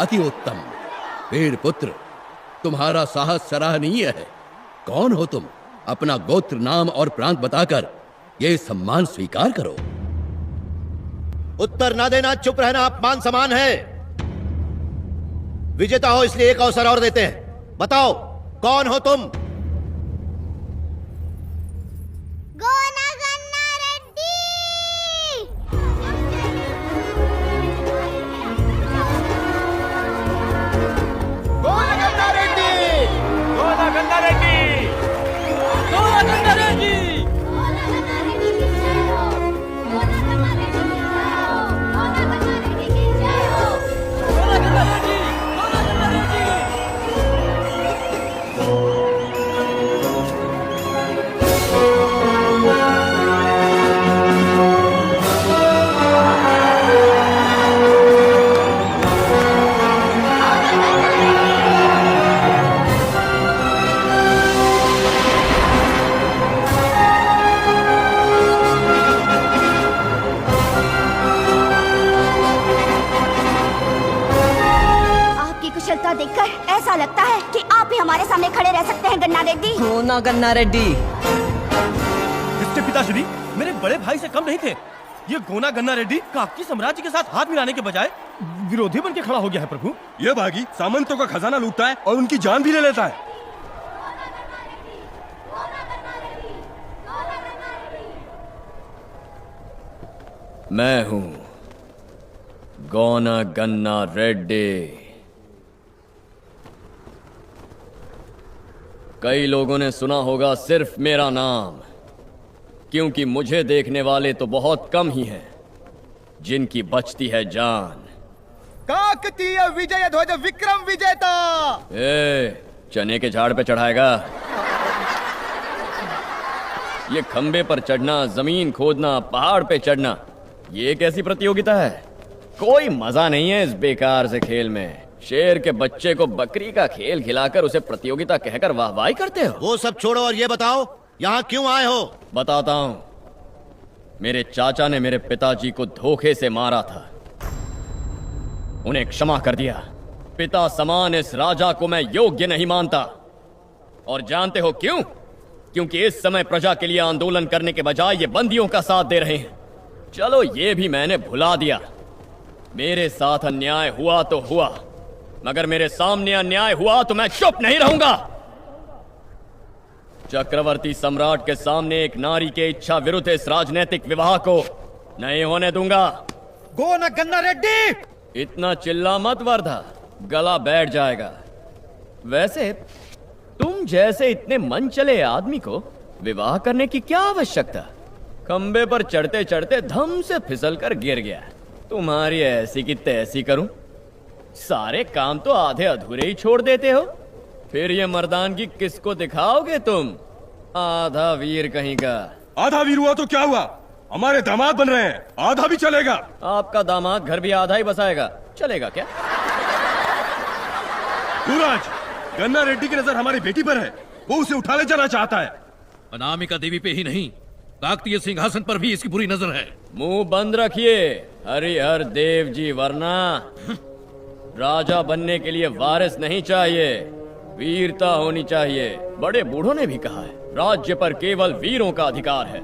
अति उत्तम। वीर पुत्र, तुम्हारा साहस सराहनीय है। कौन हो तुम? अपना गोत्र, नाम और प्रांत बताकर यह सम्मान स्वीकार करो। उत्तर ना देना, चुप रहना अपमान समान है। विजेता हो इसलिए एक अवसर और देते हैं। बताओ, कौन हो तुम? गोना गन्ना रेड्डी। गोना गन्ना रेड्डी। गोना गन्ना रेड्डी। गोना गन्ना रेड्डी। देखकर ऐसा लगता है कि आप ही हमारे सामने खड़े रह सकते हैं गन्ना रेड्डी। गोना गन्ना रेड्डी। इसके पिताश्री मेरे बड़े भाई से कम नहीं थे। ये गोना गन्ना रेड्डी काकी साम्राज्य के साथ हाथ मिलाने के बजाय विरोधी बन के खड़ा हो गया है प्रभु। ये बागी सामंतों का खजाना लूटता है और उनकी जान भी ले लेता है। मैं हूं गोना गन्ना रेड्डी। कई लोगों ने सुना होगा सिर्फ मेरा नाम, क्योंकि मुझे देखने वाले तो बहुत कम ही हैं जिनकी बचती है जान। काकतीय विजय ध्वज विक्रम विजेता। चने के झाड़ पे चढ़ाएगा? ये खंबे पर चढ़ना, जमीन खोदना, पहाड़ पे चढ़ना, ये कैसी प्रतियोगिता है? कोई मजा नहीं है इस बेकार से खेल में। शेर के बच्चे को बकरी का खेल खिलाकर उसे प्रतियोगिता कहकर वाहवाही करते हो। वो सब छोड़ो और ये बताओ, यहाँ क्यों आए हो? बताता हूं। मेरे चाचा ने मेरे पिताजी को धोखे से मारा था, उन्हें क्षमा कर दिया। पिता समान इस राजा को मैं योग्य नहीं मानता। और जानते हो क्यों? क्योंकि इस समय प्रजा के लिए आंदोलन करने के बजाय ये बंदियों का साथ दे रहे हैं। चलो ये भी मैंने भुला दिया। मेरे साथ अन्याय हुआ तो हुआ, मगर मेरे सामने अन्याय हुआ तो मैं चुप नहीं रहूंगा। चक्रवर्ती सम्राट के सामने एक नारी के इच्छा विरुद्ध इस राजनीतिक विवाह को नहीं होने दूंगा। गोना गन्ना रेड्डी। इतना चिल्ला मत वर्धा, गला बैठ जाएगा। वैसे तुम जैसे इतने मन चले आदमी को विवाह करने की क्या आवश्यकता? खंबे पर चढ़ते चढ़ते धम से फिसल कर गिर गया। तुम्हारी ऐसी की तैसी करूं? सारे काम तो आधे अधूरे ही छोड़ देते हो। फिर ये मर्दानगी किसको दिखाओगे तुम? आधा वीर कहीं का। आधा वीर हुआ तो क्या हुआ? हमारे दामाद बन रहे हैं, आधा भी चलेगा। आपका दामाद घर भी आधा ही बसाएगा, चलेगा क्या? युवराज, गन्ना रेड्डी की नजर हमारी बेटी पर है, वो उसे उठा ले जाना चाहता है। अनामिका देवी पे ही नहीं, काकतीय सिंहासन पर भी इसकी बुरी नजर है। मुंह बंद रखिए हरिहर देव जी, वरना राजा बनने के लिए वारिस नहीं चाहिए, वीरता होनी चाहिए। बड़े बूढ़ों ने भी कहा है, राज्य पर केवल वीरों का अधिकार है।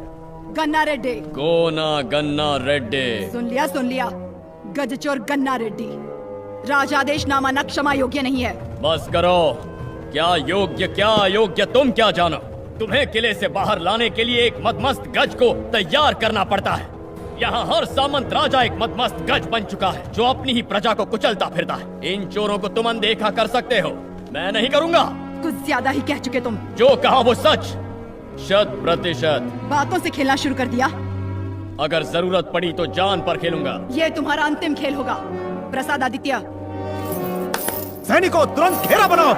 गन्ना रेड्डी। गोना गन्ना रेड्डी। सुन लिया, गजचोर गन्ना रेड्डी। राजादेश नामाना क्षमा योग्य नहीं है। बस करो। क्या योग्य क्या अयोग्य तुम क्या जानो? तुम्हें किले से बाहर लाने के लिए एक मदमस्त गज को तैयार करना पड़ता है। यहाँ हर सामंत राजा एक मदमस्त गज बन चुका है जो अपनी ही प्रजा को कुचलता फिरता है। इन चोरों को तुम अनदेखा कर सकते हो, मैं नहीं करूँगा। कुछ ज्यादा ही कह चुके तुम। जो कहा वो सच, 100%। बातों से खेलना शुरू कर दिया। अगर जरूरत पड़ी तो जान पर खेलूंगा। ये तुम्हारा अंतिम खेल होगा। प्रसाद आदित्य, सैनिकों तुरंत घेरा बनाओ।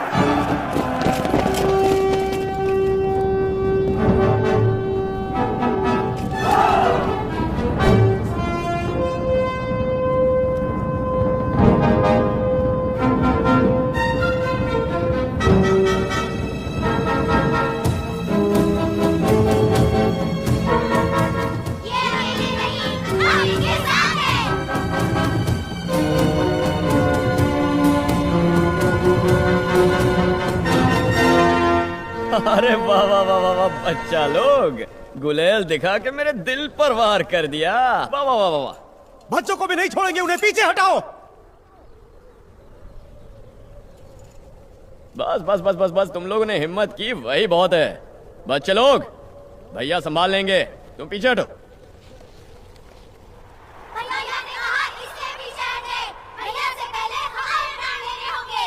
अरे वाह वाह वाह वाह वाह, बच्चा लोग गुलेल दिखा के मेरे दिल पर वार कर दिया। वाह वाह वाह वाह वाह। बच्चों को भी नहीं छोड़ेंगे, उन्हें पीछे हटाओ। बस बस बस बस बस, तुम लोगों ने हिम्मत की, वही बहुत है। बच्चे लोग, भैया संभाल लेंगे, तुम पीछे हटो। भैया ने कहा इससे पीछे हटे, भैया से पहले हमारे प्राण लेने होंगे।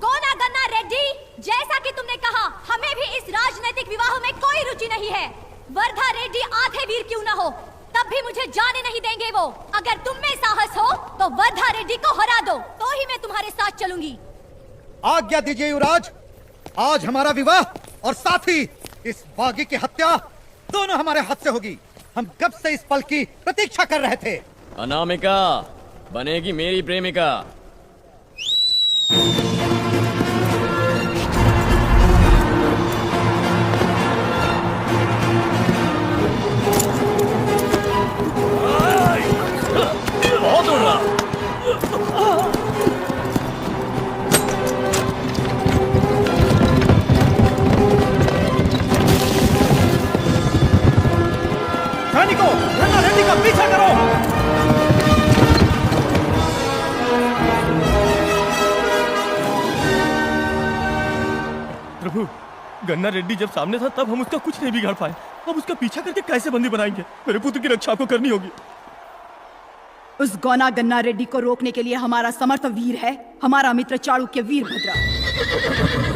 गोना गन्ना रेड्डी, जैसा कि तुमने कहा, हमें भी इस राजनीतिक विवाह में कोई रुचि नहीं है। वर्धा रेड्डी आधे वीर क्यों न हो, तब भी मुझे जाने नहीं देंगे वो। अगर तुम में साहस हो तो वर्धा रेड्डी को हरा दो, तो ही मैं तुम्हारे साथ चलूंगी। आज्ञा दीजिए युवराज, आज हमारा विवाह और साथ ही इस बागी की हत्या दोनों हमारे हाथ से होगी। हम कब से इस पल की प्रतीक्षा कर रहे थे। अनामिका बनेगी मेरी प्रेमिका। बहुत उड़ रहा। सैनिकों, गन्ना रेड्डी का पीछा करो। प्रभु, गन्ना रेड्डी जब सामने था तब हम उसका कुछ नहीं बिगाड़ पाए। अब उसका पीछा करके कैसे बंदी बनाएंगे? मेरे पुत्र की रक्षा को करनी होगी। उस गोना गन्ना रेड्डी को रोकने के लिए हमारा समर्थ वीर है, हमारा मित्र चाणक्य वीरभद्र।